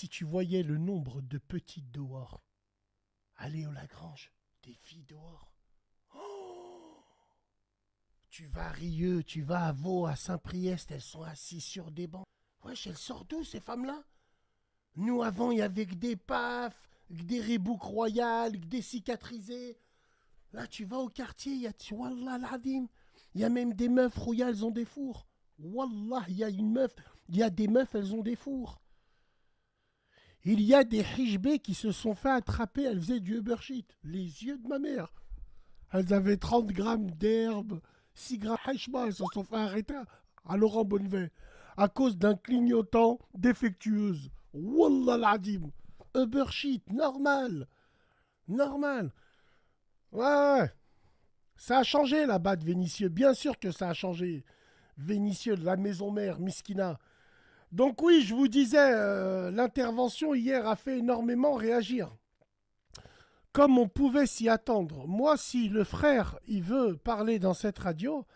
si tu voyais le nombre de petites dehors, aller au Lagrange, des filles dehors. Oh, tu vas à Rieux, tu vas à Vaud, à Saint-Priest, elles sont assises sur des bancs. Wesh, elles sortent d'où ces femmes-là? Nous, avant, il y avait que des pafs, que des rébouques royales, que des cicatrisés. Là, tu vas au quartier, il y a, Wallah l'adim, il y a même des meufs royales, elles ont des fours. Wallah, il y a des meufs, elles ont des fours. Il y a des hijbés qui se sont fait attraper, elles faisaient du Uber Sheet. Les yeux de ma mère. Elles avaient 30 grammes d'herbe, 6 grammes de hachma, elles se sont fait arrêter à Laurent Bonnevet à cause d'un clignotant défectueuse. Wallah l'adim. Uber Sheet, normal. Normal. Ouais, ouais. Ça a changé là-bas de Vénissieux. Bien sûr que ça a changé. Vénissieux, de la maison mère, Miskina. Donc oui, je vous disais, l'intervention hier a fait énormément réagir. Comme on pouvait s'y attendre. Moi, si le frère, il veut parler dans cette radio,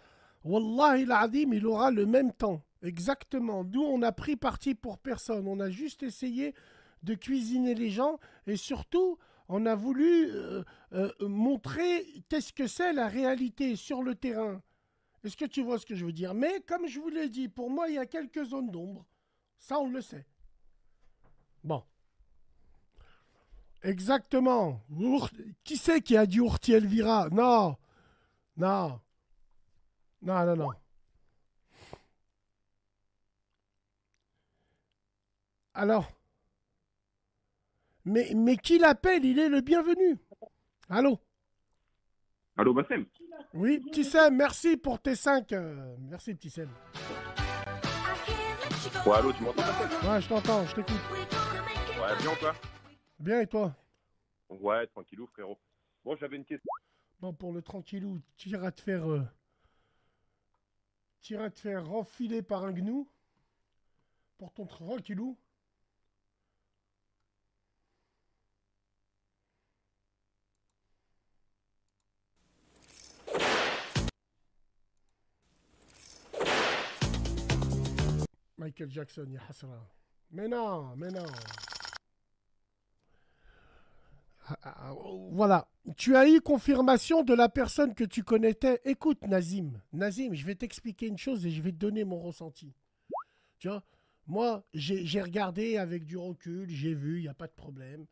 Wallahi l'Adim, il aura le même temps. Exactement. Nous, on a pris parti pour personne. On a juste essayé de cuisiner les gens et surtout, on a voulu montrer qu'est-ce que c'est la réalité sur le terrain. Est-ce que tu vois ce que je veux dire? Mais comme je vous l'ai dit, pour moi, il y a quelques zones d'ombre. Ça, on le sait. Bon. Exactement. Qui c'est qui a dit Ourti Elvira? Non. Non. Non, non, non. Alors, mais qui l'appelle? Il est le bienvenu. Allô? Allô, Bassem? Oui, petit Sam, merci pour tes 5. Merci, petit Sam. Ouais, allô, tu m'entends, Bassem? Ouais, je t'entends, je t'écoute. Ouais, bien, toi? Bien, et toi? Ouais, tranquillou, frérot. Bon, j'avais une question. Bon, pour le tranquillou, tu iras te faire enfiler par un gnou. Pour ton tranquillou. Michael Jackson, ya hasra. Mais non, mais non. Voilà. Tu as eu confirmation de la personne que tu connaissais. Écoute, Nazim. Nazim, je vais t'expliquer une chose et je vais te donner mon ressenti. Tu vois, moi, j'ai regardé avec du recul, j'ai vu, il n'y a pas de problème.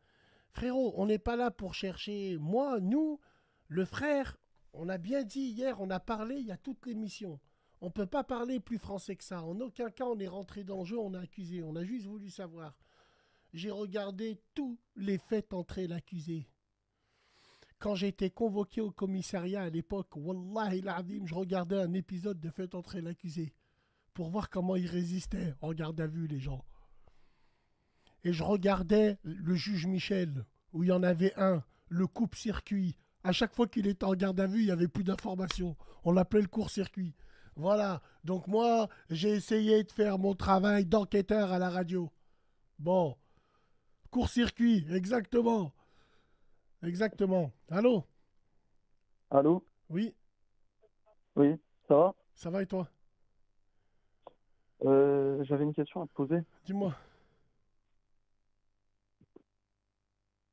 Frérot, on n'est pas là pour chercher. Moi, nous, le frère, on a bien dit hier, on a parlé, il y a toute l'émission. On ne peut pas parler plus français que ça. En aucun cas, on est rentré dans le jeu, on a accusé. On a juste voulu savoir. J'ai regardé tous les faits entrer l'accusé. Quand j'ai été convoqué au commissariat à l'époque, Wallahi l'Adim, je regardais un épisode de Fait entrer l'accusé pour voir comment il résistait en garde à vue, les gens. Et je regardais le juge Michel, où il y en avait un, le coupe-circuit. À chaque fois qu'il était en garde à vue, il n'y avait plus d'informations. On l'appelait le court-circuit. Voilà. Donc moi, j'ai essayé de faire mon travail d'enquêteur à la radio. Bon. Court-circuit, exactement. Exactement. Allô? Allô? Oui, Oui, ça va? ça va et toi? J'avais une question à te poser. Dis-moi.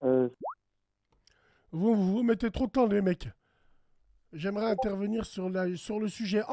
Euh, Vous mettez trop de temps, les mecs. J'aimerais intervenir sur le sujet.